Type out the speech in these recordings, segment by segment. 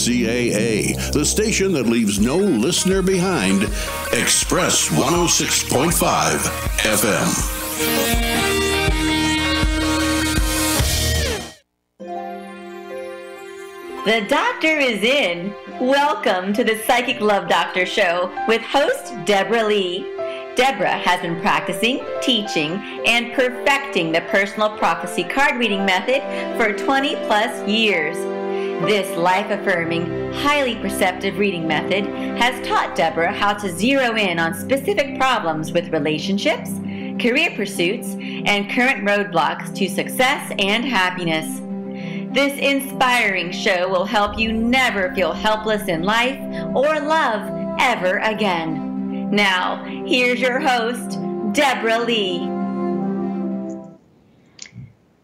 KCAA, the station that leaves no listener behind, Express 106.5 FM. The doctor is in. Welcome to the Psychic Love Doctor Show with host Deborah Lee. Deborah has been practicing, teaching, and perfecting the personal prophecy card reading method for 20 plus years. This life-affirming, highly perceptive reading method has taught Deborah how to zero in on specific problems with relationships, career pursuits, and current roadblocks to success and happiness. This inspiring show will help you never feel helpless in life or love ever again. Now, here's your host, Deborah Lee.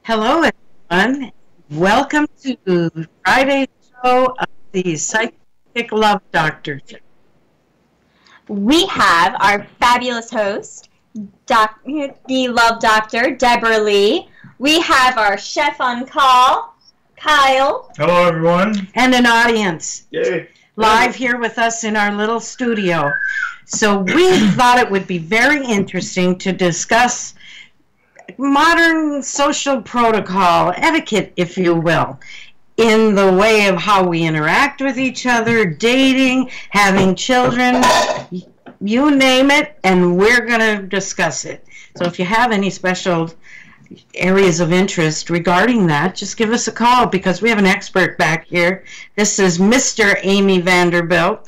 Hello, everyone. Welcome to Friday's show of the Psychic Love Doctor. We have our fabulous host, the Love Doctor, Deborah Lee. We have our chef on call, Kyle. Hello, everyone. And an audience. Yay. Live here with us in our little studio. So we thought it would be very interesting to discuss modern social protocol, etiquette, if you will, in the way of how we interact with each other, dating, having children, you name it, and we're going to discuss it. So if you have any special areas of interest regarding that, just give us a call because we have an expert back here. This is Mr. Amy Vanderbilt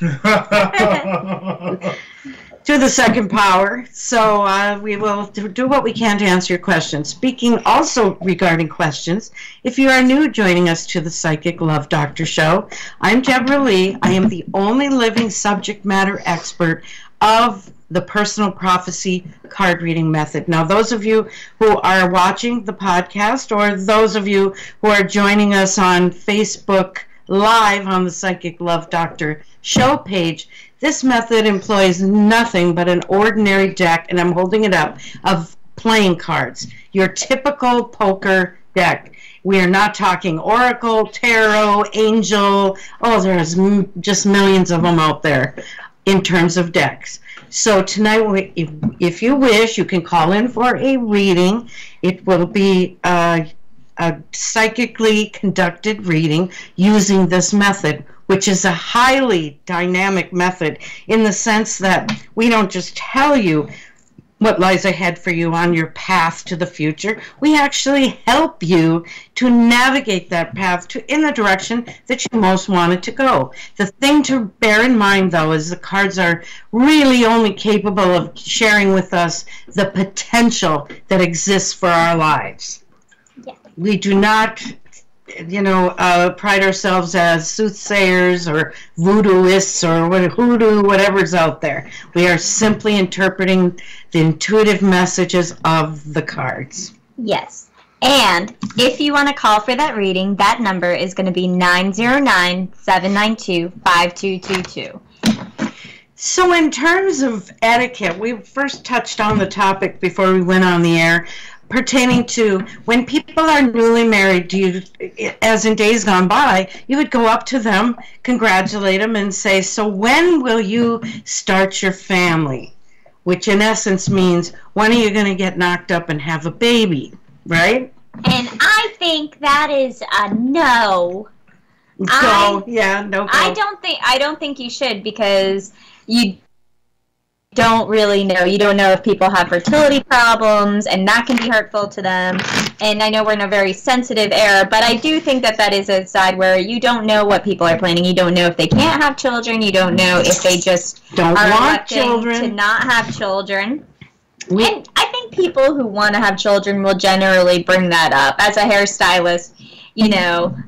to the second power. So we will do what we can to answer your questions. Speaking also regarding questions, if you are new joining us to the Psychic Love Doctor Show, I'm Deborah Lee. I am the only living subject matter expert of the personal prophecy card reading method. Now, those of you who are watching the podcast or those of you who are joining us on Facebook Live on the Psychic Love Doctor show page, this method employs nothing but an ordinary deck, and I'm holding it up, of playing cards. Your typical poker deck. We are not talking Oracle, Tarot, Angel. Oh, there's just millions of them out there in terms of decks. So tonight, if you wish, you can call in for a reading. It will be a psychically conducted reading using this method, which is a highly dynamic method in the sense that we don't just tell you what lies ahead for you on your path to the future. We actually help you to navigate that path in the direction that you most want it to go. The thing to bear in mind, though, is the cards are really only capable of sharing with us the potential that exists for our lives. Yeah. We do not, pride ourselves as soothsayers or voodooists or hoodoo, whatever's out there. We are simply interpreting the intuitive messages of the cards. Yes. And if you want to call for that reading, that number is going to be 909-792-5222. So in terms of etiquette, we first touched on the topic before we went on the air, pertaining to when people are newly married, as in days gone by, you would go up to them, congratulate them, and say, so when will you start your family? Which in essence means, when are you going to get knocked up and have a baby, right? And I think that is a no. No. I don't think you should, because you don't really know. You don't know if people have fertility problems, and that can be hurtful to them. And I know we're in a very sensitive era, but I do think that is a side where you don't know what people are planning. You don't know if they can't have children. You don't know if they just don't want children, to not have children. And I think people who want to have children will generally bring that up. As a hairstylist,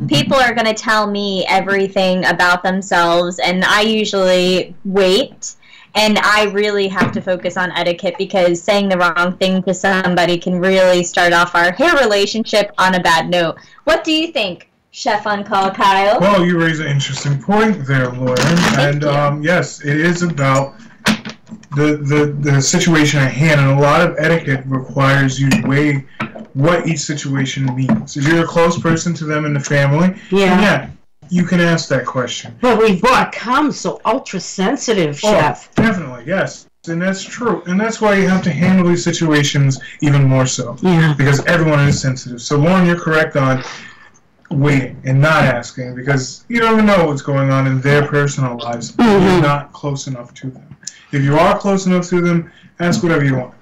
people are going to tell me everything about themselves, and I usually wait. And I really have to focus on etiquette, because saying the wrong thing to somebody can really start off our hair relationship on a bad note. What do you think, Chef on Call, Kyle? Well, you raise an interesting point there, Lauren. And yes, it is about the situation at hand, and a lot of etiquette requires you to weigh what each situation means. If you're a close person to them in the family, you can ask that question. But we've become so ultra-sensitive, Chef. Oh, definitely, yes. And that's true. And that's why you have to handle these situations even more so. Yeah. Because everyone is sensitive. So, Lauren, you're correct on waiting and not asking, because you don't know what's going on in their personal lives. You're not close enough to them. If you are close enough to them, ask whatever you want.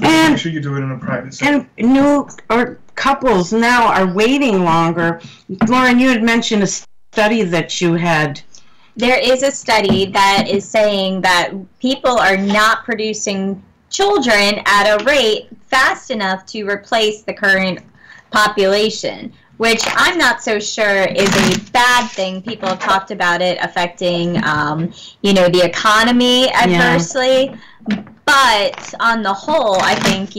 And make sure you do it in a private setting. And new or couples now are waiting longer. Lauren, you had mentioned a study that you had. There is a study that is saying that people are not producing children at a rate fast enough to replace the current population, which I'm not so sure is a bad thing. People have talked about it affecting, the economy adversely. Yeah. But on the whole, I think,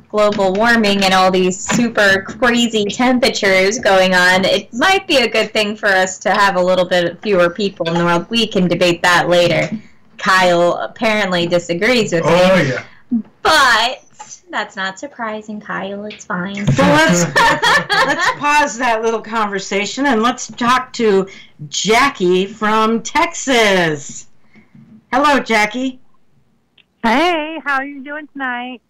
global warming and all these super crazy temperatures going on, it might be a good thing for us to have a little bit fewer people in the world. We can debate that later. Kyle apparently disagrees with me. Oh, yeah. But that's not surprising, Kyle. It's fine. So let's pause that little conversation and let's talk to Jackie from Texas. Hello, Jackie. Hey, how are you doing tonight?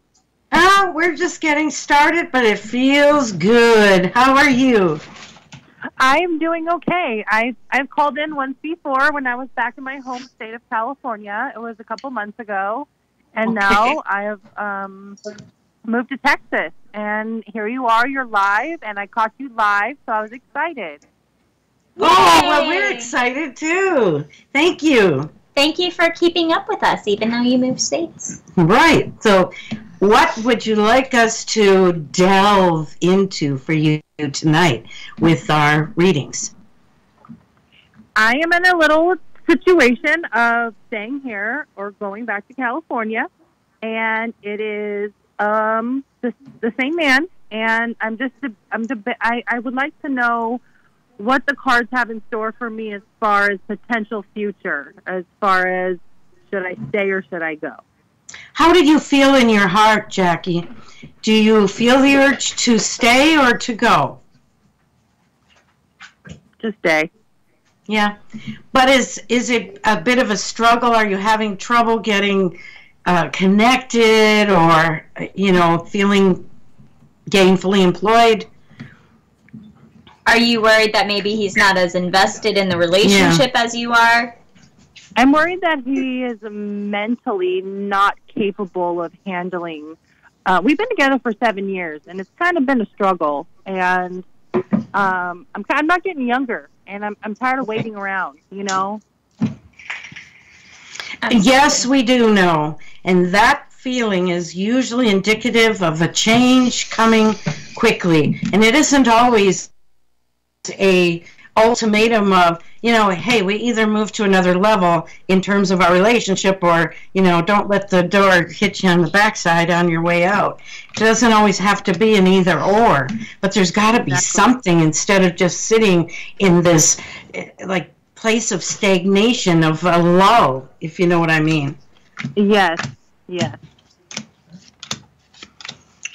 Oh, we're just getting started, but it feels good. How are you? I'm doing okay. I've called in once before when I was back in my home state of California. It was a couple months ago, and now I have moved to Texas. And here you are. You're live, and I caught you live, so I was excited. Oh, well, we're excited too. Thank you. Thank you for keeping up with us, even though you moved states. Right. So what would you like us to delve into for you tonight with our readings? I am in a little situation of staying here or going back to California, and it is the same man, and I would like to know what the cards have in store for me as far as potential future, as far as should I stay or should I go. How did you feel in your heart, Jackie? Do you feel the urge to stay or to go? To stay. Yeah. But is it a bit of a struggle? Are you having trouble getting connected or, feeling gainfully employed? Are you worried that maybe he's not as invested in the relationship as you are? I'm worried that he is mentally not capable of handling. We've been together for 7 years, and it's kind of been a struggle. And I'm not getting younger, and I'm tired of waiting around, Yes, we do know. And that feeling is usually indicative of a change coming quickly. And it isn't always a ultimatum of, hey, we either move to another level in terms of our relationship or, don't let the door hit you on the backside on your way out. It doesn't always have to be an either or, but there's got to be something instead of just sitting in this, place of stagnation, of a lull, if you know what I mean. Yes.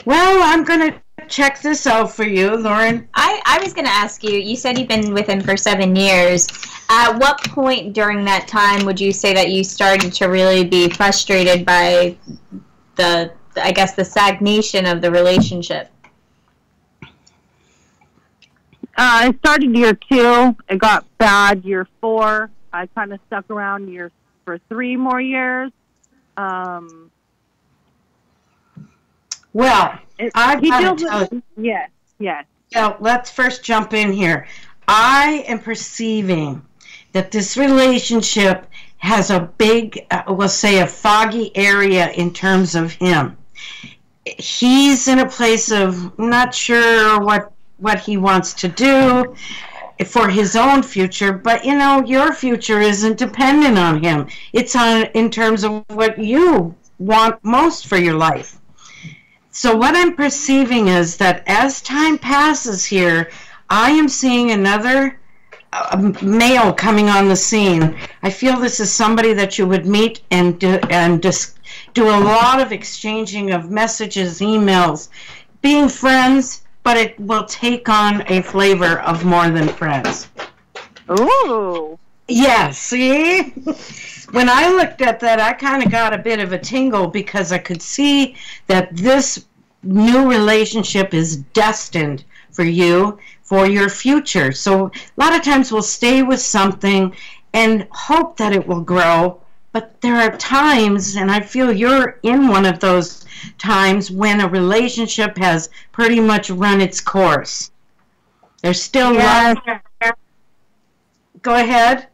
Well, I'm going to check this out for you, Lauren. I was going to ask you, you said you've been with him for 7 years. At what point during that time would you say that you started to really be frustrated by the stagnation of the relationship? I started year 2. It got bad year 4. I kind of stuck around for 3 more years. Well, yes. Now, let's first jump in here. I am perceiving that this relationship has a big, we'll say a foggy area in terms of him. He's in a place of not sure what he wants to do for his own future, but your future isn't dependent on him. It's in terms of what you want most for your life. So what I'm perceiving is that as time passes here, I am seeing another male coming on the scene. I feel this is somebody that you would meet and just do a lot of exchanging of messages, emails, being friends, but it will take on a flavor of more than friends. Ooh. Yeah, see? When I looked at that, I kind of got a bit of a tingle because I could see that this new relationship is destined for you, for your future. So a lot of times we'll stay with something and hope that it will grow, but there are times, and I feel you're in one of those times, when a relationship has pretty much run its course. There's still love. Go ahead.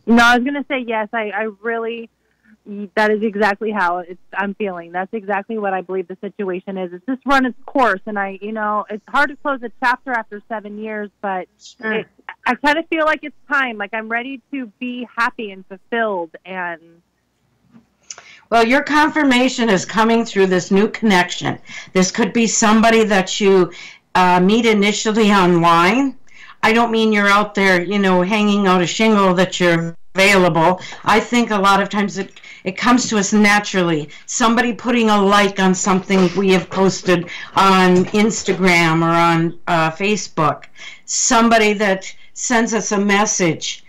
No, I was going to say yes. I really, that is exactly how I'm feeling. That's exactly what I believe the situation is. It's just run its course, and it's hard to close a chapter after 7 years, but I kind of feel like it's time. Like I'm ready to be happy and fulfilled. And well, your confirmation is coming through this new connection. This could be somebody that you meet initially online. I don't mean you're out there, hanging out a shingle that you're available. I think a lot of times it comes to us naturally. Somebody putting a like on something we have posted on Instagram or on Facebook. Somebody that sends us a message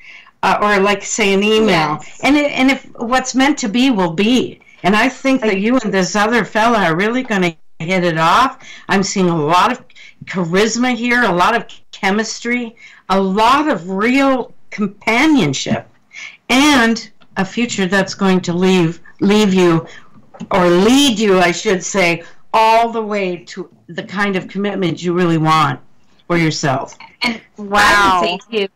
or like say an email. Yes. And if what's meant to be will be. And I think that you and this other fella are really going to hit it off. I'm seeing a lot of charisma here, a lot of chemistry, a lot of real companionship, and a future that's going to lead you, I should say, all the way to the kind of commitment you really want for yourself. And wow. I would say too,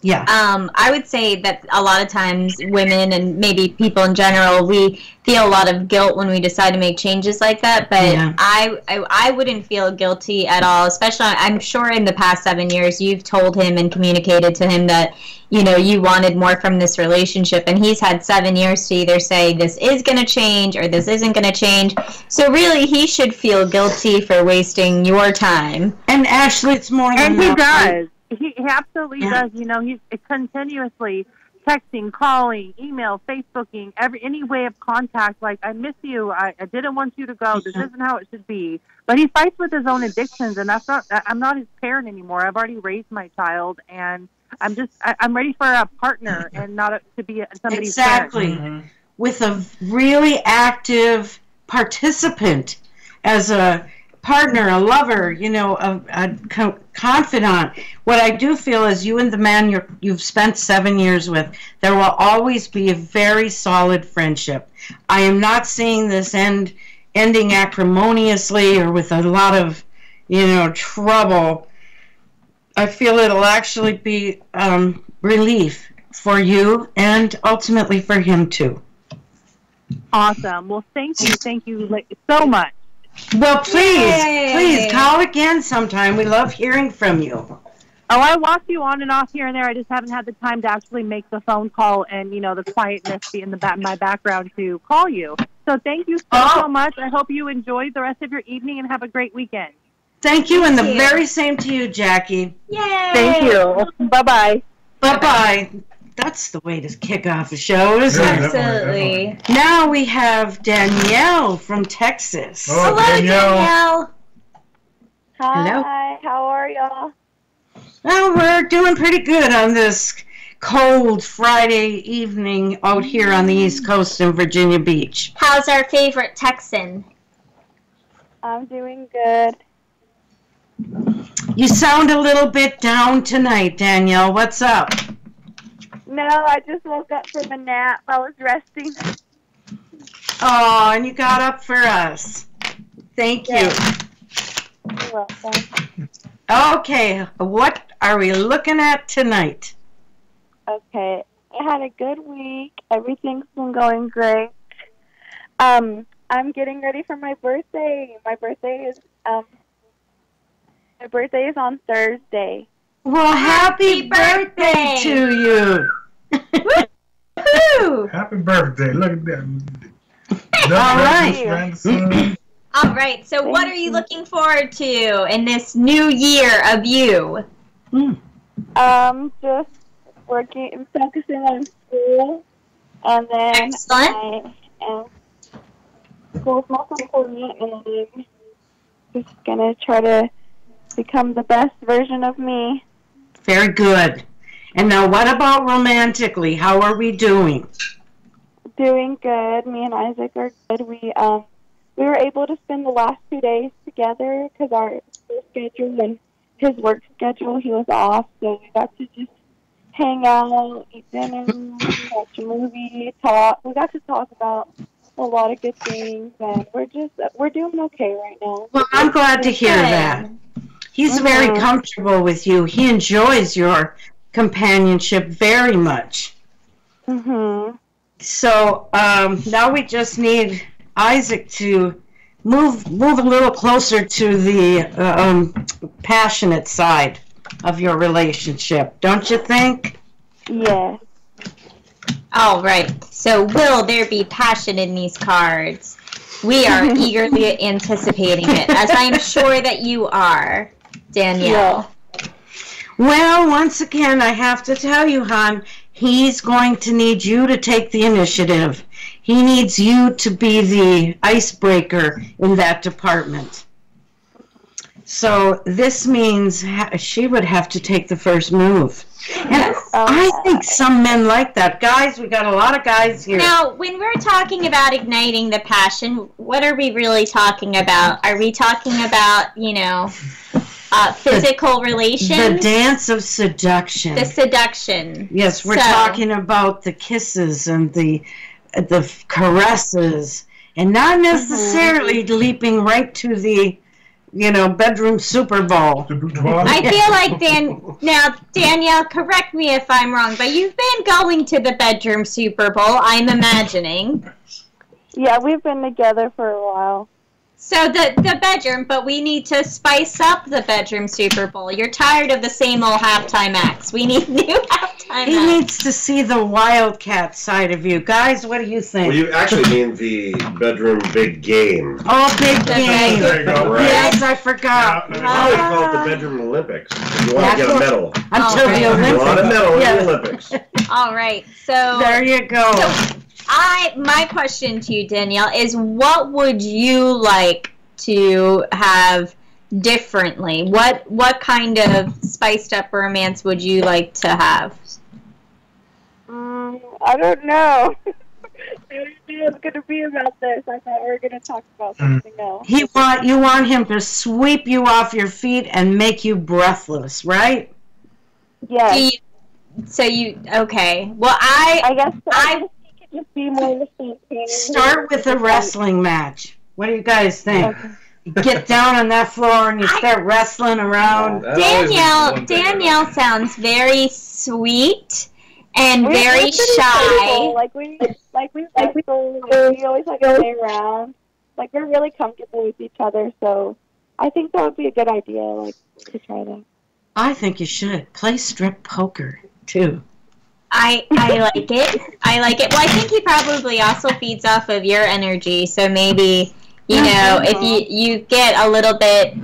yeah. I would say that a lot of times women and maybe people in general, we feel a lot of guilt when we decide to make changes like that. But yeah. I wouldn't feel guilty at all, especially I'm sure in the past 7 years you've told him and communicated to him that, you wanted more from this relationship. And he's had 7 years to either say this is going to change or this isn't going to change. So really he should feel guilty for wasting your time. And Ashley, it's more than that. And he does. He absolutely does. He's continuously texting, calling, email, Facebooking, any way of contact. Like, I miss you. I didn't want you to go. This isn't how it should be. But he fights with his own addictions, and I'm not his parent anymore. I've already raised my child, and I'm ready for a partner and not to be somebody's exactly. parent. With a really active participant as a partner, a lover, a confidant. What I do feel is you and the man you've spent 7 years with, there will always be a very solid friendship. I am not seeing this ending acrimoniously or with a lot of, trouble. I feel it'll actually be relief for you and ultimately for him too. Awesome. Well, thank you so much. Well, please call again sometime. We love hearing from you. Oh, I walk you on and off here and there. I just haven't had the time to actually make the phone call and, the quietness be in my background to call you. So thank you so much. I hope you enjoy the rest of your evening and have a great weekend. Thank you, and the very same to you, Jackie. Yay! Thank you. Bye-bye. Bye-bye. That's the way to kick off a show, isn't it? Absolutely. Now we have Danielle from Texas. Oh, hello, Danielle. Hi. Hello. How are y'all? Well, we're doing pretty good on this cold Friday evening out here on the East Coast in Virginia Beach. How's our favorite Texan? I'm doing good. You sound a little bit down tonight, Danielle. What's up? No, I just woke up from a nap. I was resting. Oh, and you got up for us. Thank you. You're welcome. Okay, what are we looking at tonight? Okay, I had a good week. Everything's been going great. I'm getting ready for my birthday. My birthday is on Thursday. Well, happy birthday to you. Woo-hoo. Happy birthday. Look at that. All right. So what are you looking forward to in this new year of you? Just working and focusing on school. And then excellent. School's most important, and I'm just going to try to become the best version of me. Very good. And now what about romantically? How are we doing? Doing good. Me and Isaac are good. We were able to spend the last 2 days together because our school schedule and his work schedule, he was off, so we got to just hang out, eat dinner, watch a movie, talk. We got to talk about a lot of good things, and we're doing okay right now. Well, I'm glad to hear that. He's very comfortable with you. He enjoys your companionship very much. So now we just need Isaac to move a little closer to the passionate side of your relationship, don't you think? Yes. All right. So will there be passion in these cards? We are eagerly anticipating it, as I am sure that you are, Danielle. Yeah. Well, once again, I have to tell you, hon, he's going to need you to take the initiative. He needs you to be the icebreaker in that department. So this means she would have to take the first move. And I think some men like that. Guys, we got a lot of guys here. Now, when we're talking about igniting the passion, what are we really talking about? Are we talking about, physical relations? The dance of seduction. The seduction. Yes, we're talking about the kisses and the caresses, and not necessarily leaping right to the bedroom Super Bowl. I feel like Danielle, correct me if I'm wrong, but you've been going to the bedroom Super Bowl, I'm imagining. Yeah, we've been together for a while. So the bedroom, but we need to spice up the bedroom Super Bowl. You're tired of the same old halftime acts. We need new halftime acts. He needs to see the wildcat side of you. Guys, what do you think? Well, you actually mean the bedroom big game. Oh, big game. There you go. Right. Yes, I forgot. You probably call it the bedroom Olympics. You want to get a medal. Until the You Olympics. want a medal in the Olympics. All right, so There you go. my question to you, Danielle, is what would you like to have differently? What kind of spiced up romance would you like to have? I don't know. I don't know it's going to be about this. I thought we were going to talk about something else. You want him to sweep you off your feet and make you breathless, right? Yes. Okay. Well, I guess he could just be more spontaneous. Start with a wrestling match. What do you guys think? Okay. You get down on that floor and you start wrestling around. Danielle sounds very sweet and very shy. Like we always like to play around. Like we're really comfortable with each other, so I think that would be a good idea, like to try that. I think you should play strip poker too. I like it. I like it. Well, I think he probably also feeds off of your energy, so maybe if you get a little bit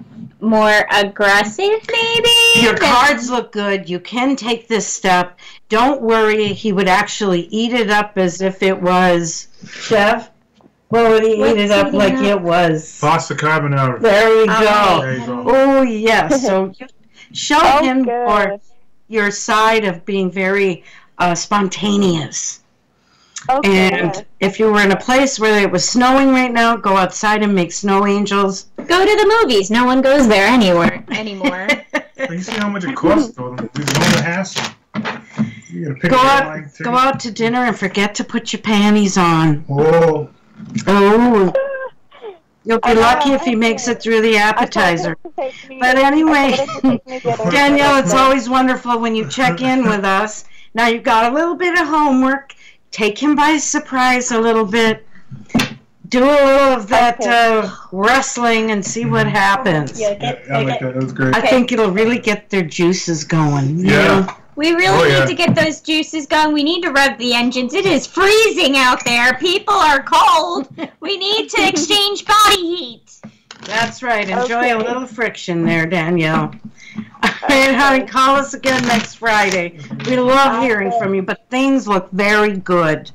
more aggressive, maybe. Your cards look good. You can take this step. Don't worry. He would actually eat it up as if it was, Chef. What would he eat it up like it was? Pasta carbonara. There we go. Right. There you go. Oh, yes. So you show him your side of being very spontaneous. Okay. And if you were in a place where it was snowing right now, go outside and make snow angels. Go to the movies. No one goes there anymore. You see how much it costs, though. There's no hassle. You gotta pick go out to dinner and forget to put your panties on. Oh. You'll be lucky if he makes it through the appetizer. But anyway, Danielle, it's always wonderful when you check in with us. Now you've got a little bit of homework. Take him by surprise a little bit. Do a little of that wrestling and see what happens. I like that. That was great. I think it'll really get their juices going. You know? We really need to get those juices going. We need to rev the engines. It is freezing out there. People are cold. We need to exchange body heat. That's right. Enjoy a little friction there, Danielle. All right, honey, call us again next Friday. We love hearing from you, but things look very good.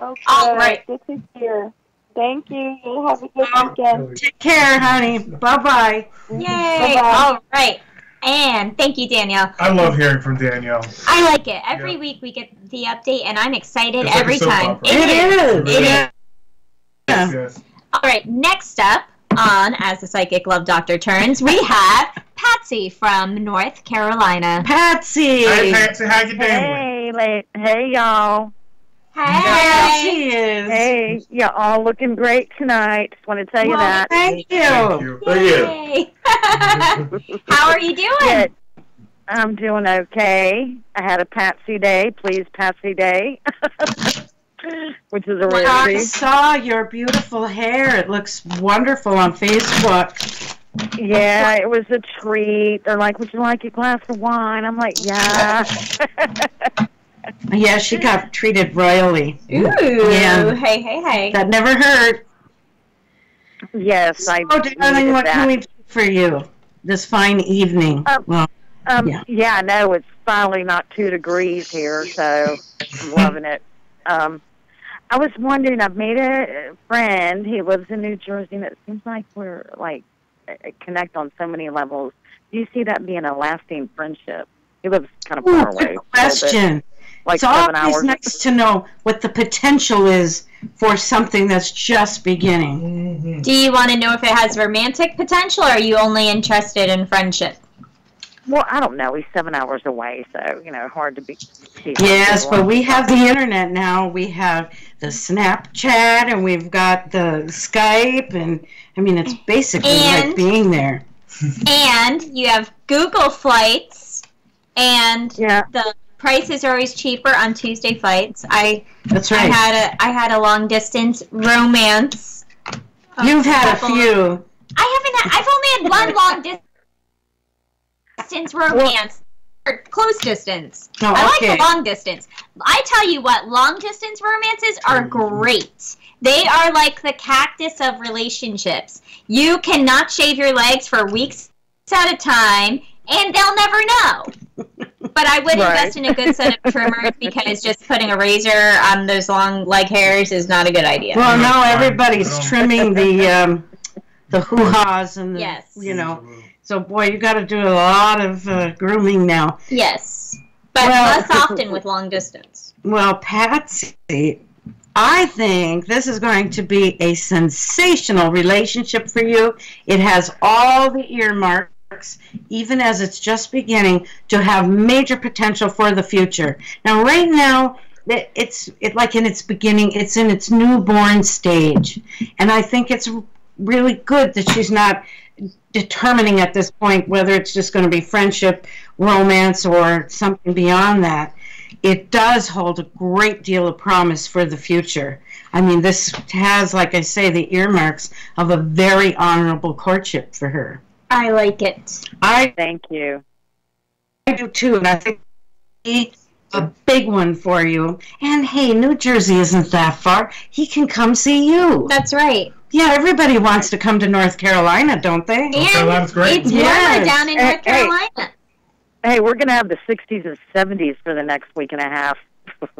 Okay. All right. Good to hear. Thank you. You have a good weekend. Take care, honey. Bye-bye. Yay. Bye-bye. All right. And thank you, Danielle. I love hearing from Danielle. I like it. Every week we get the update, and I'm excited It's like every a soap time. opera. It is. Yes. All right, next up on As the Psychic Love Doctor Turns, we have Patsy from North Carolina. Patsy. Hi, Patsy. How you doing? Hey, y'all. Hey. There she is. Hey, you're all looking great tonight. Just want to tell you that. Thank you. Thank you. Yay. How are you doing? Good. I'm doing okay. I had a Patsy day. Please, Patsy day. Which is a I rarity. saw your beautiful hair. It looks wonderful on Facebook. Yeah, it was a treat. They're like, would you like a glass of wine? I'm like, yeah. Yeah, she got treated royally. Ooh. Yeah. Hey. That never hurt. Yes, I Darling, needed what that. can we do for you this fine evening? Yeah, I know it's finally not 2 degrees here, so I'm loving it. I was wondering, I've made a friend. He lives in New Jersey, and it seems like we're like connect on so many levels. Do you see that being a lasting friendship? He lives kind of far away. Good question. Like It's 7 always hours. nice to know what the potential is for something that's just beginning. Do you want to know if it has romantic potential, or are you only interested in friendship? Well, I don't know. He's 7 hours away, so, hard to be. Yes, but we have the internet now. We have the Snapchat, and we've got the Skype, and I mean, it's basically like being there. And you have Google Flights, and the prices are always cheaper on Tuesday flights. That's right. I had a long distance romance. You've had a few. I've only had one long distance romance. Or close distance. Oh, I okay. like the long distance. I tell you what, long distance romances are great. They are like the cactus of relationships. You cannot shave your legs for weeks at a time, and they'll never know. But I would invest in a good set of trimmers, because just putting a razor on those long leg hairs is not a good idea. Well, now everybody's trimming the hoo-has and the, So, boy, you got to do a lot of grooming now. Yes, but less often with long distance. Well, Patsy, I think this is going to be a sensational relationship for you. It has all the earmarks, even as it's just beginning, to have major potential for the future. Now, right now, it's like in its beginning, it's in its newborn stage. And I think it's really good that she's not determining at this point whether it's just going to be friendship, romance, or something beyond that. It does hold a great deal of promise for the future. I mean, this has, like I say, the earmarks of a very honorable courtship for her. I like it. Thank you. I do too, and I think it's a big one for you. And hey, New Jersey isn't that far. He can come see you. That's right. Yeah, everybody wants to come to North Carolina, don't they? And Carolina's great. it's warmer down in North Carolina. Hey, we're going to have the 60s and 70s for the next week and a half.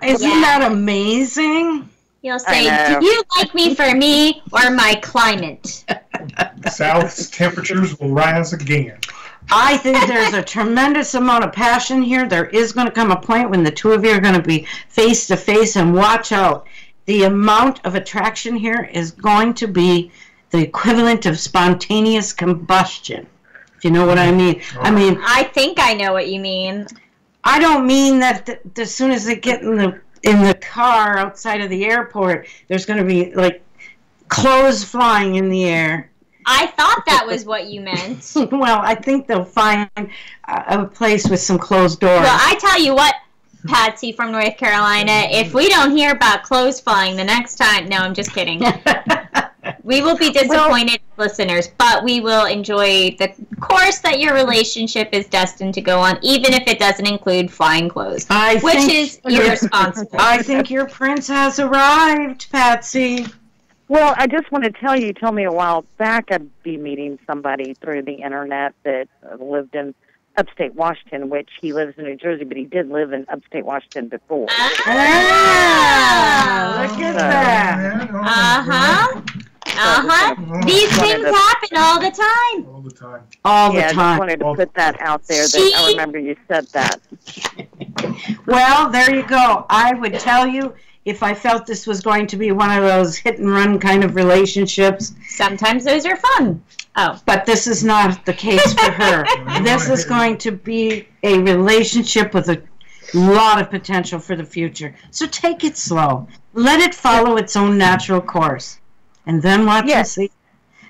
Isn't that amazing? You'll say, do you like me for me or my climate? South's temperatures will rise again. I think there's a tremendous amount of passion here. There is going to come a point when the two of you are going to be face to face, and watch out. The amount of attraction here is going to be the equivalent of spontaneous combustion, if you know what I mean. I think I know what you mean. I don't mean that as soon as they get in the car outside of the airport, there's going to be like clothes flying in the air. I thought that was what you meant. Well, I think they'll find a place with some closed doors. Well, I tell you what, Patsy from North Carolina, if we don't hear about clothes flying the next time, no, I'm just kidding. We will be disappointed listeners, but we will enjoy the course that your relationship is destined to go on, even if it doesn't include flying clothes, which is irresponsible. I think your prince has arrived, Patsy. Well, I just want to tell you, you told me a while back I'd be meeting somebody through the internet that lived in upstate Washington, which he lives in New Jersey, but he did live in upstate Washington before. Look at that. These things happen all the time. the time. All the I time. just wanted to put that out there. That I remember you said that. Well, there you go. I would tell you, if I felt this was going to be one of those hit-and-run kind of relationships. Sometimes those are fun. Oh. But this is not the case for her. This is going to be a relationship with a lot of potential for the future. So take it slow. Let it follow its own natural course. And then watch and see.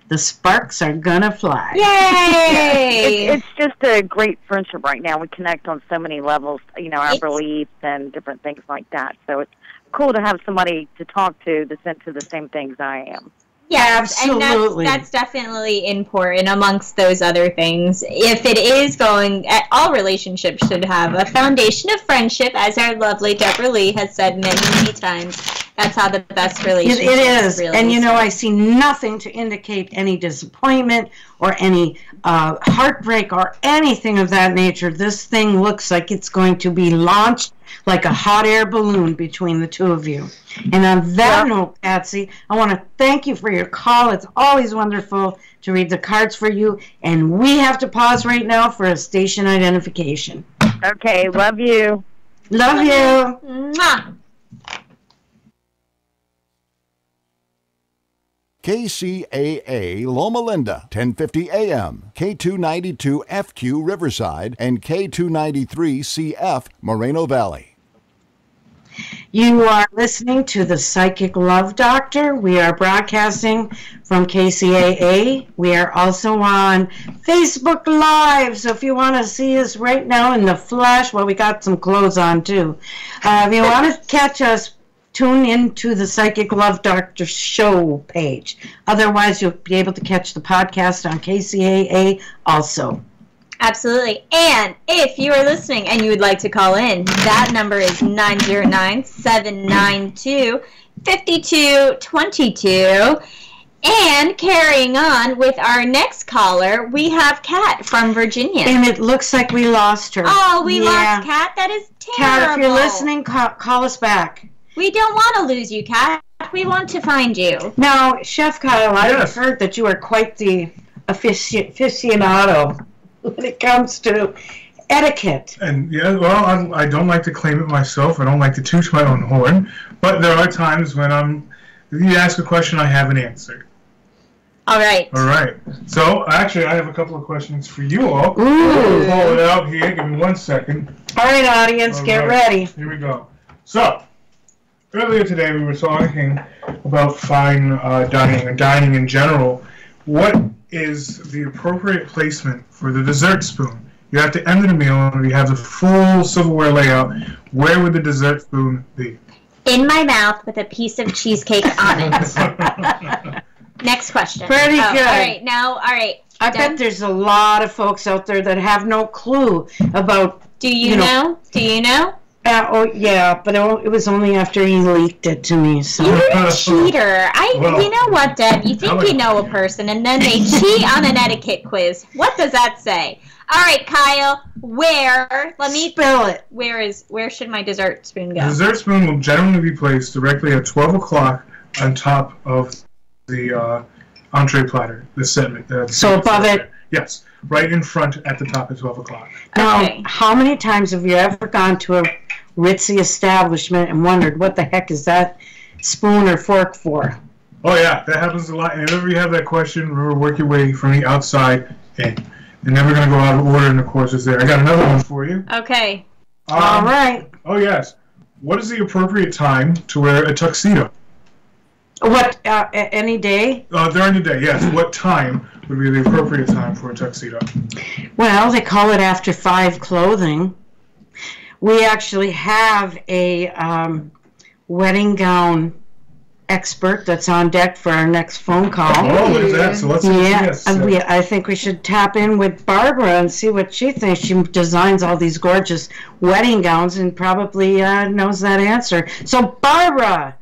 The sparks are going to fly. Yay! It's just a great friendship right now. We connect on so many levels, our beliefs and different things like that. So it's cool to have somebody to talk to that's into the same things I am. Yeah, absolutely. And that's definitely important amongst those other things. If it is going, all relationships should have a foundation of friendship, as our lovely Deborah Lee has said many, many times. That's how the best relationships It is. really And, start. I see nothing to indicate any disappointment or any heartbreak or anything of that nature. This thing looks like it's going to be launched like a hot air balloon between the two of you. And on that note, Patsy, I want to thank you for your call. It's always wonderful to read the cards for you. And we have to pause right now for a station identification. Okay, love you. Love you. Mwah. KCAA Loma Linda, 1050 AM, K292FQ Riverside, and K293CF Moreno Valley. You are listening to the Psychic Love Doctor. We are broadcasting from KCAA. We are also on Facebook Live, so if you want to see us right now in the flesh, well, we got some clothes on too. If you want to catch us, tune into the Psychic Love Doctor show page. Otherwise, you'll be able to catch the podcast on KCAA also. Absolutely. And if you are listening and you would like to call in, that number is 909-792-5222. And carrying on with our next caller, we have Kat from Virginia. And it looks like we lost her. Oh, we lost Kat? That is terrible. Kat, if you're listening, call us back. We don't want to lose you, Kat. We want to find you. Now, Chef Kyle, I've heard that you are quite the aficionado when it comes to etiquette. And well, I don't like to claim it myself. I don't like to toot my own horn. But there are times when if you ask a question, I have an answer. All right. All right. So, actually, I have a couple of questions for you all. Ooh. Pull it out here. Give me 1 second. All right, audience, get ready. Here we go. So, earlier today we were talking about fine dining and dining in general. What is the appropriate placement for the dessert spoon? You have to end the meal and you have the full silverware layout. Where would the dessert spoon be? In my mouth with a piece of cheesecake on it. Next question. Pretty good. All right. I bet there's a lot of folks out there that have no clue about. Do you know? Do you know? Yeah, but it was only after he leaked it to me. So. You're a cheater. You know what, Deb? You think you know a person, and then they cheat on an etiquette quiz. What does that say? All right, Kyle. Let me spell it. Where should my dessert spoon go? The dessert spoon will generally be placed directly at 12 o'clock on top of the entree platter. So above it. Yes, right in front at the top at 12 o'clock. Now, how many times have you ever gone to a ritzy establishment and wondered what the heck is that spoon or fork for? Oh yeah, that happens a lot. And whenever you have that question, remember, work your way from the outside in. They're never going to go out of order in the courses there. I got another one for you. Okay. All right. Oh yes. What is the appropriate time to wear a tuxedo? What, any day? During the day, yes. What time would be the appropriate time for a tuxedo? Well, they call it after 5 clothing. We actually have a wedding gown expert that's on deck for our next phone call. Oh, what is that? So let's see. I think we should tap in with Barbara and see what she thinks. She designs all these gorgeous wedding gowns and probably knows that answer. So, Barbara!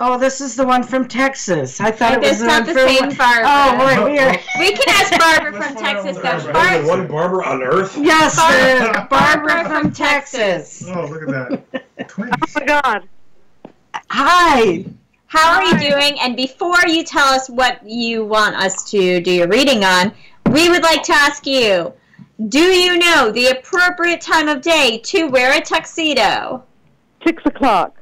Oh, this is the one from Texas. I thought it was not the same Barbara. Oh, boy, we can ask Barbara from Texas. There's one Barbara on Earth? Yes, Barbara from Texas. Oh, look at that. Twins. Oh, my God. Hi. How are you doing? And before you tell us what you want us to do your reading on, we would like to ask you, do you know the appropriate time of day to wear a tuxedo? 6 o'clock.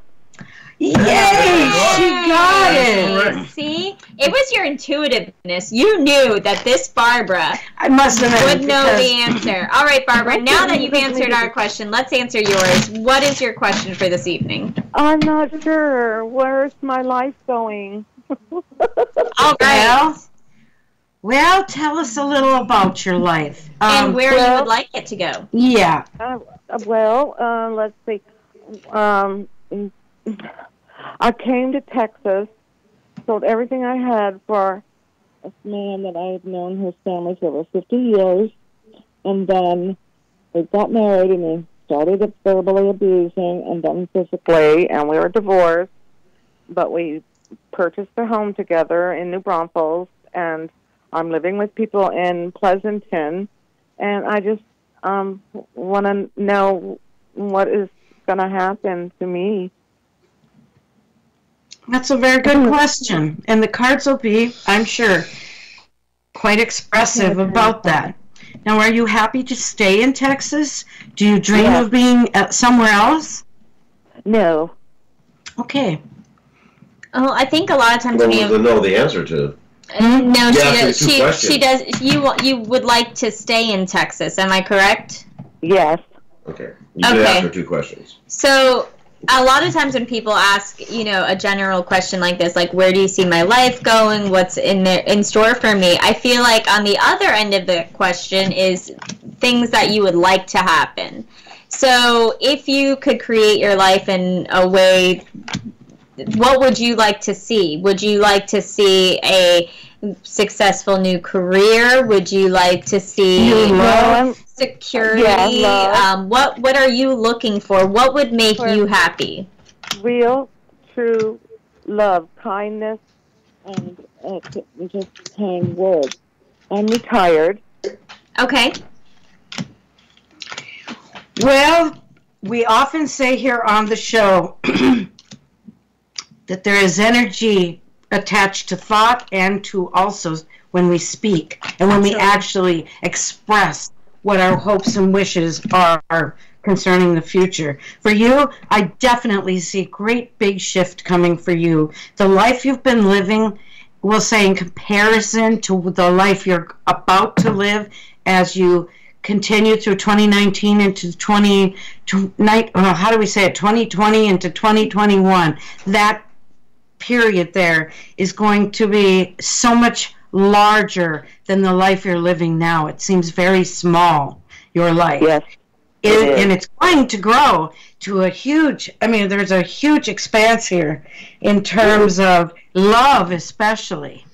Yay! She got it. See? It was your intuitiveness. You knew that this Barbara I must have would know the answer. All right, Barbara, now that you've answered our question, let's answer yours. What is your question for this evening? I'm not sure. Where's my life going? All right. Well, tell us a little about your life. And where you would like it to go. Yeah. Let's see. I came to Texas, sold everything I had for a man that I had known his family for over 50 years, and then we got married and he started verbally abusing and then physically, and we were divorced, but we purchased a home together in New Braunfels, and I'm living with people in Pleasanton, and I just want to know what is going to happen to me. That's a very good question. And the cards will be, I'm sure, quite expressive about that. Now, are you happy to stay in Texas? Do you dream of being somewhere else? No. Okay. Oh, I think a lot of times What was the no the answer to? No, Yeah, she does. You would like to stay in Texas, am I correct? Yes. Okay. You did ask her 2 questions. So a lot of times when people ask, a general question like this, like where do you see my life going? What's in store for me? I feel like on the other end of the question is things that you would like to happen. So if you could create your life in a way, what would you like to see? Would you like to see a successful new career? Would you like to see security? What are you looking for? What would make you happy? Real, true love, kindness, and just kind words. I'm retired. Okay. Well, we often say here on the show that there is energy attached to thought and to also when we speak and when we actually express what our hopes and wishes are concerning the future. For you, I definitely see a great big shift coming for you. The life you've been living, we'll say in comparison to the life you're about to live as you continue through 2019 into 2020 into 2021, that period there is going to be so much larger than the life you're living now. It seems very small, your life. Yes. And it's going to grow to a huge, there's a huge expanse here in terms of love especially.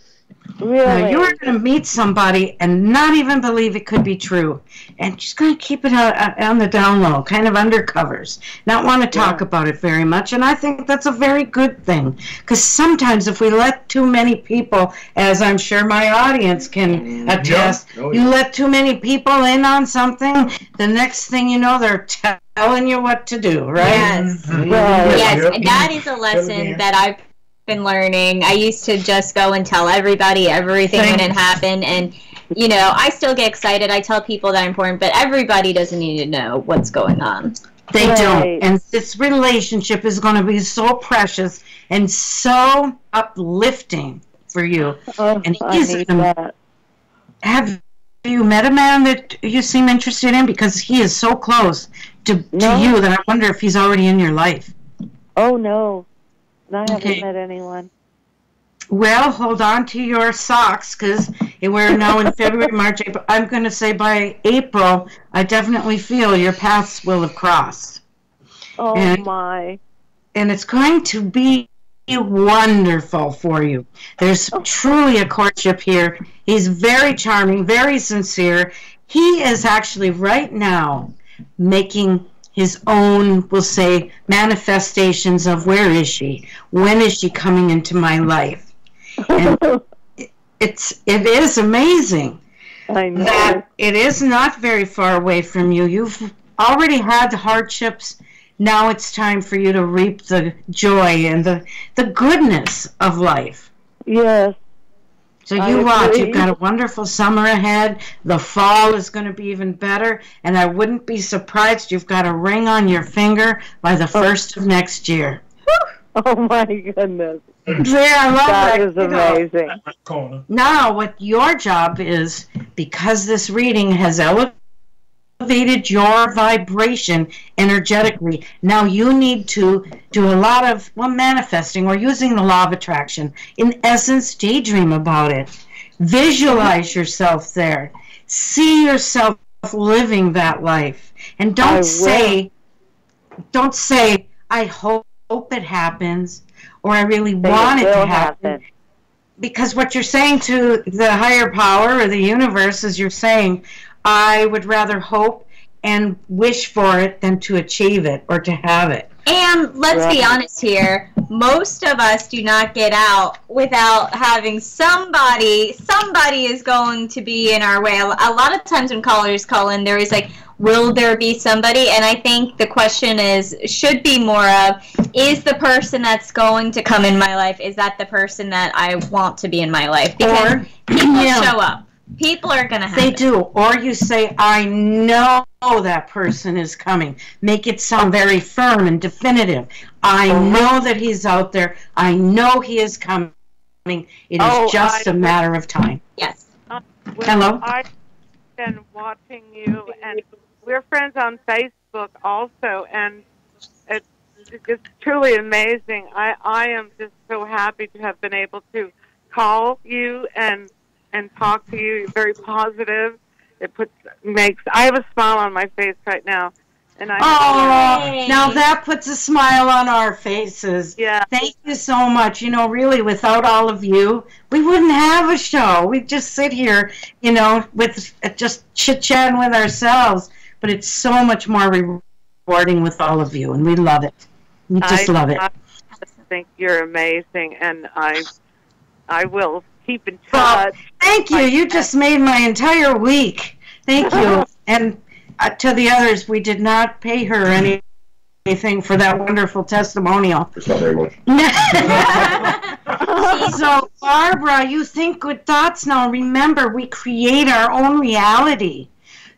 Really? Now, you are going to meet somebody and not even believe it could be true. And just going to keep it on the down low, kind of undercovers. Not want to talk about it very much. And I think that's a very good thing. Because sometimes if we let too many people, as I'm sure my audience can attest, you let too many people in on something, the next thing you know, they're telling you what to do, right? Yes. Yes, and that is a lesson that I've been learning. I used to just go and tell everybody everything when it happened, and I still get excited. I tell people that are important, but everybody doesn't need to know what's going on. They don't. And this relationship is going to be so precious and so uplifting for you. And have you met a man that you seem interested in? Because he is so close to you that I wonder if he's already in your life. Oh, no. I haven't met anyone. Well, hold on to your socks, because we're now in February, March, April. I'm going to say by April, I definitely feel your paths will have crossed. Oh, my. And it's going to be wonderful for you. There's truly a courtship here. He's very charming, very sincere. He is actually right now making his own, we'll say, manifestations of where is she? When is she coming into my life? And it is amazing. I know. That it is not very far away from you. You've already had hardships. Now it's time for you to reap the joy and the goodness of life. Yes. So you watch. You've got a wonderful summer ahead. The fall is going to be even better. And I wouldn't be surprised you've got a ring on your finger by the 1st of next year. Oh, my goodness. Yeah, I love that. That is amazing. Now, what your job is, because this reading has elevated your vibration energetically, now you need to do a lot of, manifesting or using the law of attraction. In essence, daydream about it. Visualize yourself there. See yourself living that life. And don't say, I hope it happens, or I really want it to happen. Because what you're saying to the higher power or the universe is you're saying, I would rather hope and wish for it than to achieve it or to have it. And let's be honest here, most of us do not get out without having somebody is going to be in our way. A lot of times when callers call in, there is like, will there be somebody? And I think the question should be more of, is the person that's going to come in my life, is that the person that I want to be in my life? Because people show up. People are going to have They do. Or you say, I know that person is coming. Make it sound very firm and definitive. I know that he's out there. I know he is coming. It is just a matter of time. Yes. Hello? I've been watching you, and we're friends on Facebook also, and it's just truly amazing. I am just so happy to have been able to call you and talk to you. You're very positive. I have a smile on my face right now. And now that puts a smile on our faces. Yeah. Thank you so much. Really, without all of you, we wouldn't have a show. We'd just sit here, with just chit-chatting with ourselves. But it's so much more rewarding with all of you, and we love it. We just love it. I think you're amazing, and I will keep in touch. Thank you. You just made my entire week. Thank you. And to the others, we did not pay her anything for that wonderful testimonial. It's not very much. So, Barbara, you think good thoughts now. Remember, we create our own reality.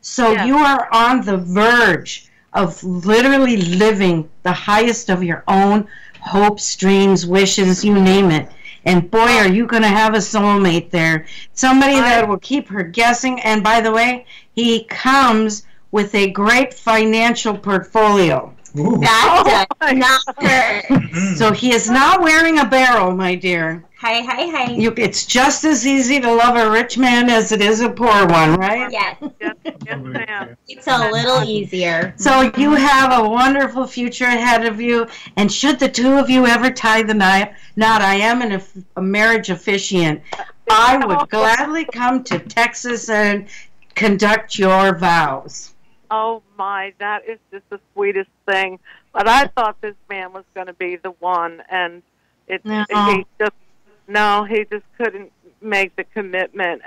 So you are on the verge of literally living the highest of your own hopes, dreams, wishes, you name it. And boy, are you going to have a soulmate there. Somebody that will keep her guessing. And by the way, he comes with a great financial portfolio. That's not her. So he is not wearing a barrel, my dear. Hi. It's just as easy to love a rich man as it is a poor one, right? Yes. Yes, ma'am. It's a little easier. So you have a wonderful future ahead of you, and should the two of you ever tie the knot, I am a marriage officiant. I would gladly come to Texas and conduct your vows. Oh, my, that is just the sweetest thing. But I thought this man was going to be the one, and he just couldn't make the commitment.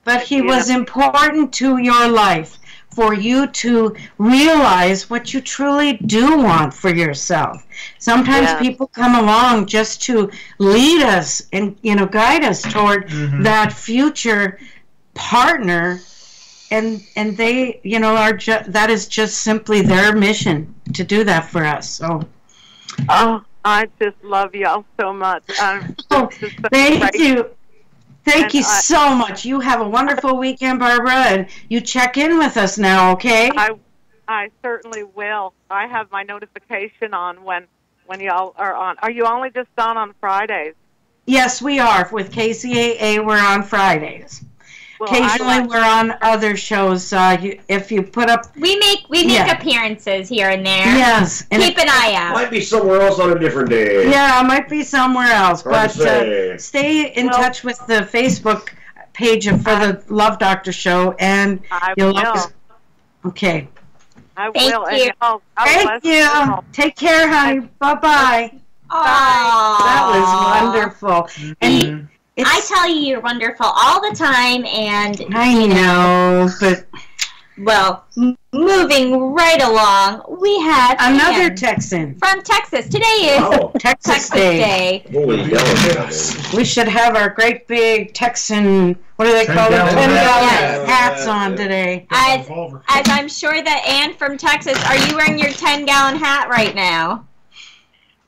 But he was important to your life for you to realize what you truly do want for yourself. Sometimes people come along just to lead us and guide us toward that future partner, and they that is just simply their mission to do that for us. So I just love y'all so much. Thank you. Thank you so much. You have a wonderful weekend, Barbara, and you check in with us now, okay? I certainly will. I have my notification on when y'all are on. Are you only just on Fridays? Yes, we are. With KCAA, we're on Fridays. Well, occasionally, we're on other shows. If you put up, we make appearances here and there. Yes, and keep an eye out. Might be somewhere else on a different day. Yeah, it might be somewhere else. Hard but stay in touch with the Facebook page for the Love Doctor Show, and you'll always. Okay. I Thank will. You. Thank you. Take care, honey. Bye-bye. That was wonderful. And I tell you, you're wonderful all the time, and I know, but Well, moving right along, we have another Texan from Texas. Today is Texas Day. Holy hell. We should have our great big Texan, what do they call it? 10-gallon hats on today. As I'm sure that Ann from Texas, are you wearing your 10-gallon hat right now?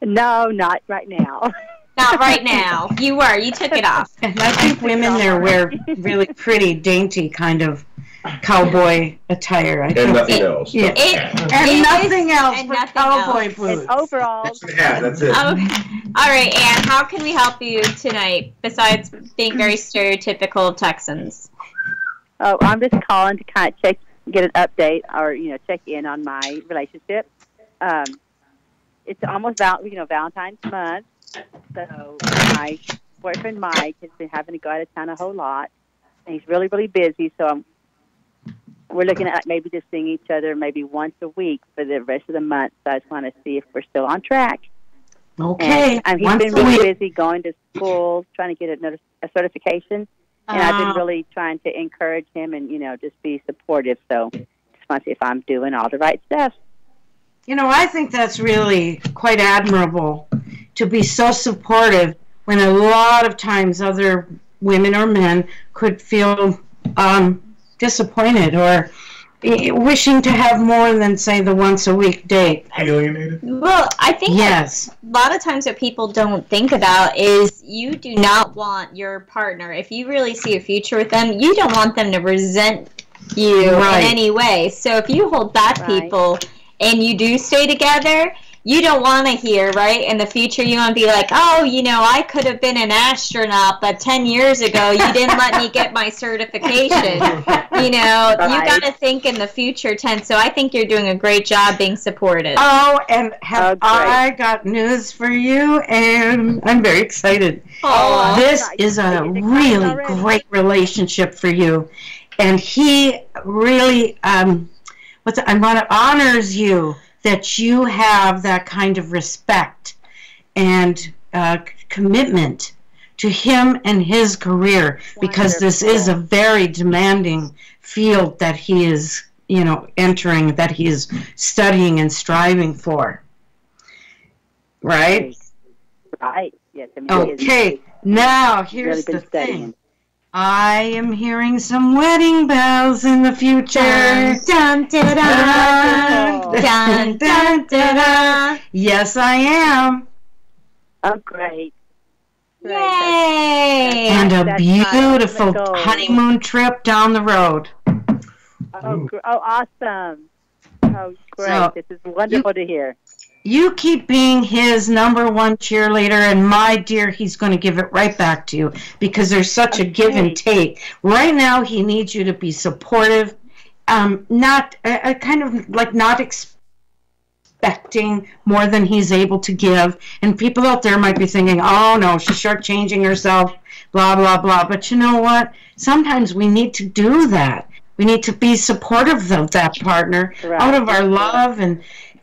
No, not right now. Not right now. You were. You took it off. And I think women there wear really pretty, dainty kind of cowboy attire. And nothing else. Yeah. And nothing else but cowboy boots. And overalls. That's it. Okay. All right, Ann, how can we help you tonight, besides being very stereotypical of Texans? Oh, I'm just calling to kind of get an update or, check in on my relationship. It's almost Valentine's month. So my boyfriend Mike has been having to go out of town a whole lot, and he's really, really busy. So we're looking at maybe just seeing each other maybe once a week for the rest of the month. So I just want to see if we're still on track. Okay. And he's been really busy going to school, trying to get a certification, and I've been really trying to encourage him and just be supportive. So just want to see if I'm doing all the right stuff. I think that's really quite admirable to be so supportive when a lot of times other women or men could feel disappointed or wishing to have more than, say, the once-a-week date. Alienated? Well, I think a lot of times what people don't think about is you do not want your partner, if you really see a future with them, you don't want them to resent you in any way. So if you hold back people and you do stay together, you don't want to hear, right? In the future, you want to be like, oh, I could have been an astronaut, but 10 years ago, you didn't let me get my certification. You got to think in the future tense. So I think you're doing a great job being supportive. Oh, and I got news for you, and I'm very excited. Oh, this is a really great relationship for you. And he really honors you that you have that kind of respect and commitment to him and his career, because this is a very demanding field that he is, entering, that he is studying and striving for. Right? Right. Yes. Okay. Now, here's the thing. I am hearing some wedding bells in the future. Dun, dun, dun, dun, dun, dun, dun. Yes, I am. Oh, great. Yay! And a beautiful honeymoon trip down the road. Oh, awesome. Oh, great. So, this is wonderful to hear. You keep being his number one cheerleader, and my dear, he's going to give it right back to you, because there's such a give and take. Right now, he needs you to be supportive, not expecting more than he's able to give. And people out there might be thinking, oh, no, she's shortchanging herself, blah, blah, blah. But you know what? Sometimes we need to do that. We need to be supportive of that partner out of our love and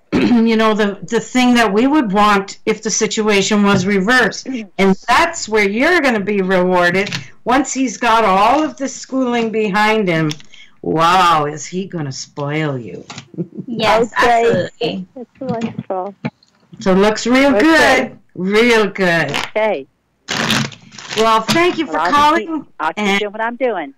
the thing that we would want if the situation was reversed. And that's where you're going to be rewarded once he's got all of the schooling behind him. Wow, is he going to spoil you? Yes, absolutely. That's wonderful. So it looks real good. Real good. Okay. Well, thank you for calling. I'll keep doing what I'm doing.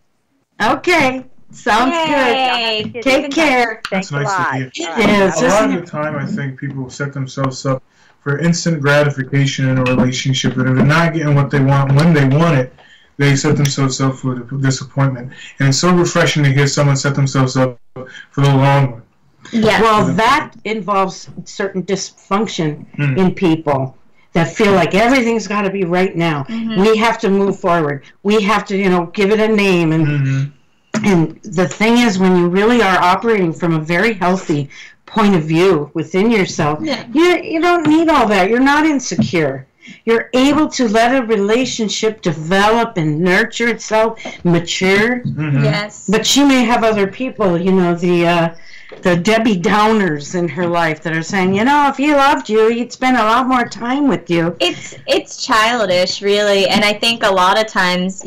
Okay. Sounds good. Take care. That's Thanks nice a to hear. It is. A lot of the time, I think people set themselves up for instant gratification in a relationship, and if they're not getting what they want when they want it, they set themselves up for disappointment. And it's so refreshing to hear someone set themselves up for the long run. Yeah. Well, that involves certain dysfunction in people that feel like everything's got to be right now. We have to move forward. We have to, give it a name. And the thing is, when you really are operating from a very healthy point of view within yourself, you don't need all that. You're not insecure. You're able to let a relationship develop and nurture itself, mature. Yes. But she may have other people, the Debbie Downers in her life that are saying, if he loved you, he'd spend a lot more time with you. It's childish, really, and I think a lot of times,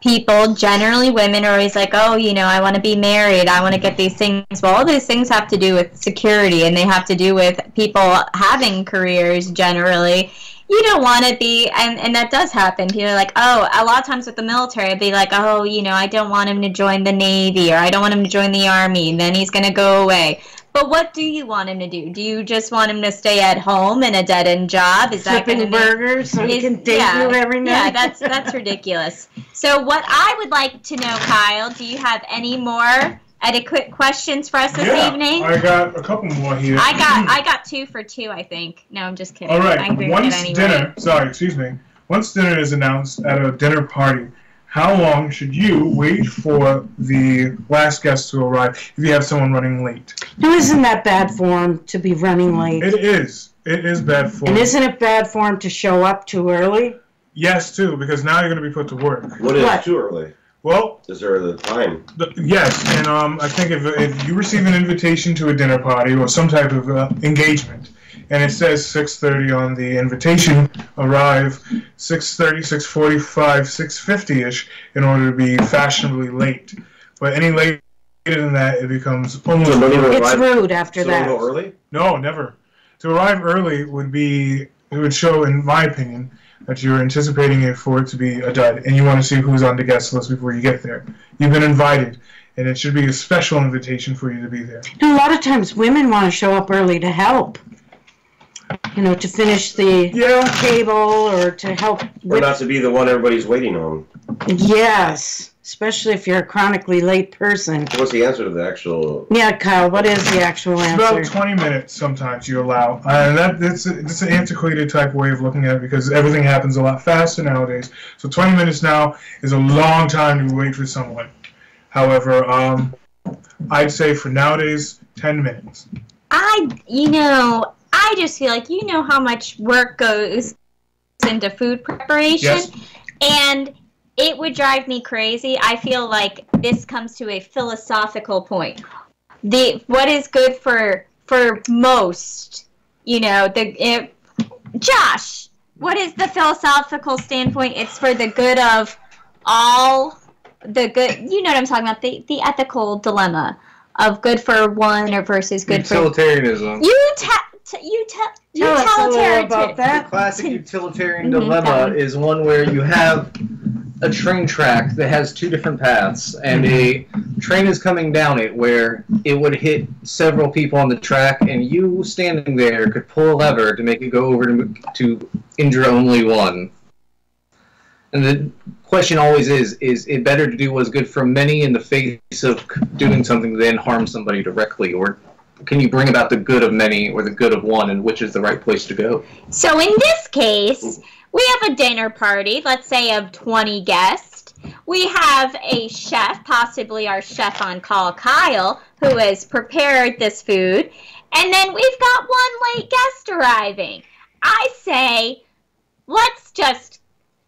people, generally women, are always like, oh, you know, I want to be married, I want to get these things. Well, all those things have to do with security, and they have to do with people having careers generally. You don't want to be, and that does happen. People are like, oh, a lot of times with the military, I'd be like, oh, you know, I don't want him to join the Navy, or I don't want him to join the Army, and then he's going to go away. But what do you want him to do? Do you just want him to stay at home in a dead-end job? Is that flipping burgers so he can date you every night? Yeah, that's ridiculous. So what I would like to know, Kyle, do you have any more adequate questions for us this evening? I got a couple more here. I got 2 for 2, I think. No, I'm just kidding. All right. Once dinner is announced at a dinner party, how long should you wait for the last guest to arrive if you have someone running late? No, isn't that bad form to be running late? It is. It is bad form. And isn't it bad form to show up too early? Yes, too, because now you're going to be put to work. What is too early? Well, is there the time? Yes, and I think if you receive an invitation to a dinner party or some type of engagement, and it says 6:30 on the invitation, arrive 6:30, 6:45, 6:50-ish in order to be fashionably late. But any later than that, it becomes almost it's rude after that. So early? No, never. To arrive early it would show, in my opinion, that you're anticipating it for it to be a dud, and you want to see who's on the guest list before you get there. You've been invited, and it should be a special invitation for you to be there. And a lot of times women want to show up early to help. You know, to finish the table or to help. Or not to be the one everybody's waiting on. Yes, especially if you're a chronically late person. What's the answer to the actual... Yeah, Kyle, what is the actual answer? About 20 minutes sometimes you allow. And it's an antiquated type way of looking at it because everything happens a lot faster nowadays. So 20 minutes now is a long time to wait for someone. However, I'd say for nowadays, 10 minutes. I just feel like you know how much work goes into food preparation, yes. And it would drive me crazy. I feel like this comes to a philosophical point. What is good for most, Josh, what is the philosophical standpoint? It's for the good of all, the good, you know what I'm talking about, the ethical dilemma of good for one or versus good utilitarianism. Utilitarianism. About that. The classic utilitarian dilemma is one where you have a train track that has 2 different paths, and a train is coming down it where it would hit several people on the track, and you standing there could pull a lever to make it go over to injure only one. And the question always is it better to do what's good for many in the face of doing something than harm somebody directly? Or can you bring about the good of many or the good of one, and which is the right place to go? So in this case, we have a dinner party, let's say of 20 guests. We have a chef, possibly our chef on call, Kyle, who has prepared this food. And then we've got one late guest arriving. I say, let's just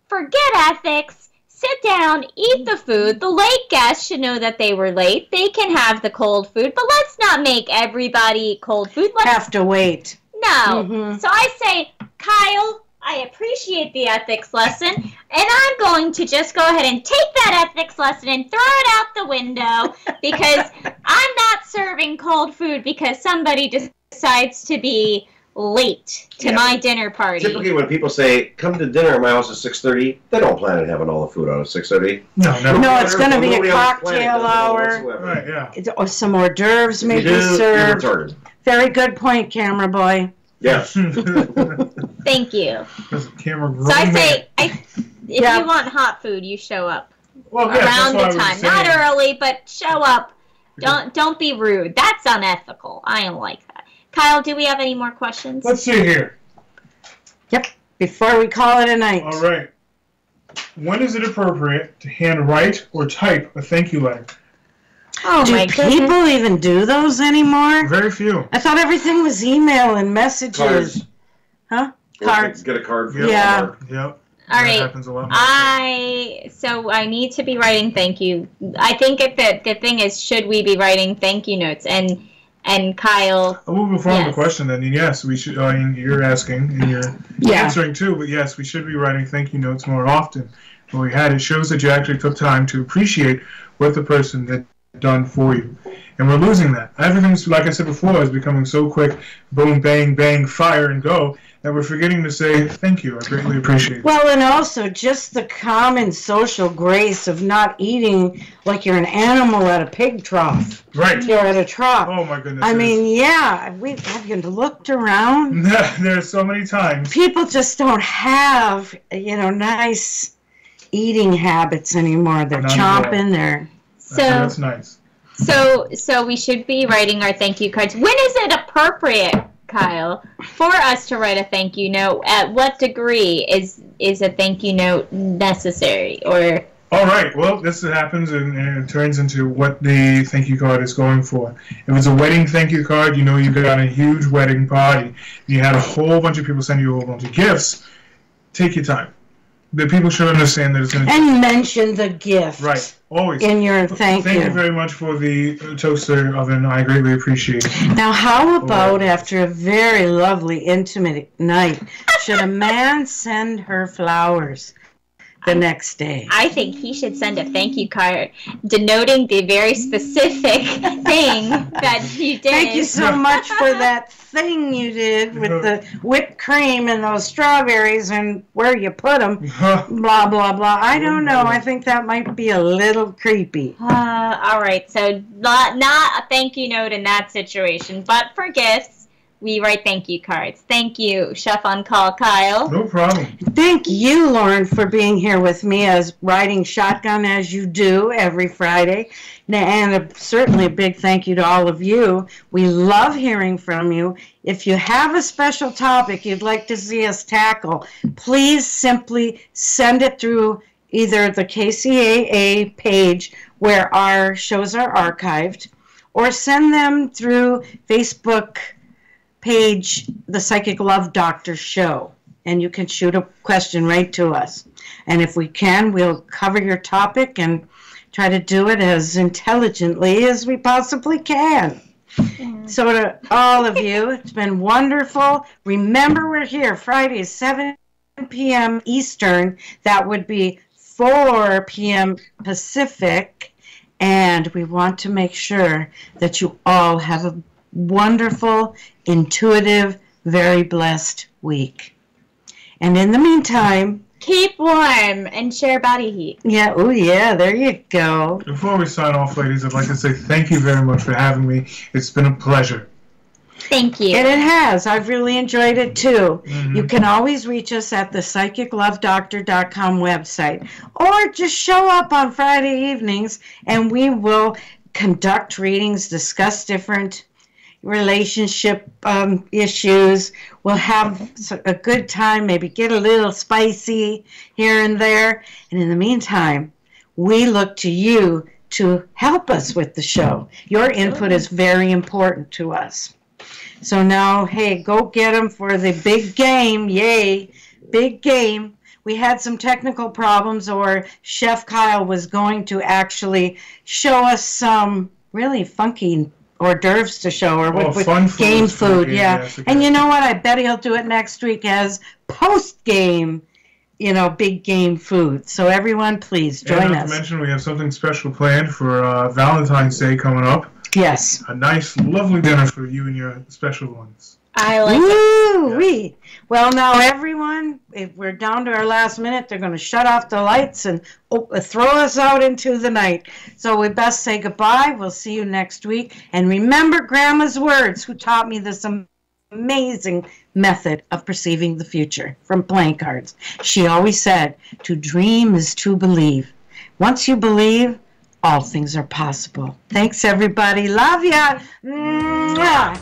forget ethics, sit down, eat the food. The late guests should know that they were late. They can have the cold food, but let's not make everybody eat cold food. Let's have to wait. No. Mm-hmm. So I say, Kyle, I appreciate the ethics lesson, and I'm going to just go ahead and take that ethics lesson and throw it out the window because I'm not serving cold food because somebody decides to be late to my dinner party. Typically when people say, come to dinner at my house at 6:30, they don't plan on having all the food out at 6:30. No, never. No, it's going to be a cocktail hour. Right, yeah. Or some hors d'oeuvres may be served. Very good point, camera boy. Yes. Thank you. Camera so I say, if you want hot food, you show up around the time. Not early, but show up. Don't be rude. That's unethical. I don't like that. Kyle, do we have any more questions? Let's see here. Yep. Before we call it a night. All right. When is it appropriate to handwrite or type a thank you letter? Oh, do people even do those anymore? Very few. I thought everything was email and messages. Cards. Huh? Cards. Get a card. Yeah. Yep. All right. Happens a lot more. So I need to be writing thank you. I think the thing is, should we be writing thank you notes? And And Kyle. I'll move on to the question then. Yes, we should. I mean, you're asking and you're answering too. But yes, we should be writing thank you notes more often. When we had it shows that you actually took time to appreciate what the person had done for you. And we're losing that. Everything's, like I said before, is becoming so quick, boom, bang, bang, fire, and go, that we're forgetting to say thank you. I greatly appreciate it. Well, and also just the common social grace of not eating like you're an animal at a pig trough. Right. You're at a trough. Oh, my goodness. I mean, have you looked around? There's so many times. People just don't have, nice eating habits anymore. They're chomping. That's nice. So we should be writing our thank you cards. When is it appropriate, Kyle, for us to write a thank you note? At what degree is a thank you note necessary? Or all right. Well, this happens and it turns into what the thank you card is going for. If it's a wedding thank you card, you got a huge wedding party. You had a whole bunch of people send you a whole bunch of gifts. Take your time. The people should understand that it's going to... And mention the gift. Right. Always. In your thank you. Thank you very much for the toaster oven. I greatly appreciate it. Now, how about after a very lovely, intimate night, should a man send her flowers the next day? I think he should send a thank you card denoting the very specific thing that you did. Thank you so much for that thing you did with the whipped cream and those strawberries and where you put them. Blah, blah, blah. I don't know. I think that might be a little creepy. All right. So not a thank you note in that situation, but for gifts, we write thank you cards. Thank you, Chef on Call Kyle. No problem. Thank you, Lauren, for being here with me as riding shotgun as you do every Friday. And certainly a big thank you to all of you. We love hearing from you. If you have a special topic you'd like to see us tackle, please simply send it through either the KCAA page where our shows are archived, or send them through Facebook page, The Psychic Love Doctor Show, and you can shoot a question right to us. And if we can, we'll cover your topic and try to do it as intelligently as we possibly can. So to all of you, it's been wonderful. Remember, we're here Fridays, 7 p.m. Eastern. That would be 4 p.m. Pacific. And we want to make sure that you all have a wonderful, intuitive, very blessed week. And in the meantime, keep warm and share body heat. Yeah, oh yeah, there you go. Before we sign off, ladies, I'd like to say thank you very much for having me. It's been a pleasure. Thank you. And it has. I've really enjoyed it too. Mm-hmm. You can always reach us at the psychiclovedoctor.com website, or just show up on Friday evenings and we will conduct readings, discuss different relationship issues. We'll have a good time, maybe get a little spicy here and there. And in the meantime, we look to you to help us with the show. Your input is very important to us. So now, hey, go get them for the big game. Yay, big game. We had some technical problems, or Chef Kyle was going to actually show us some really funky hors d'oeuvres to show, or with game food, yeah. Yes, and you know what? I bet he'll do it next week as post-game, big game food. So everyone, please join us. Not to mention, we have something special planned for Valentine's Day coming up. Yes. A nice, lovely dinner for you and your special ones. I like it. Yeah. Well, now everyone, if we're down to our last minute, they're going to shut off the lights and throw us out into the night. So we best say goodbye. We'll see you next week. And remember Grandma's words, who taught me this amazing method of perceiving the future from playing cards. She always said, to dream is to believe. Once you believe, all things are possible. Thanks, everybody. Love ya. Mwah.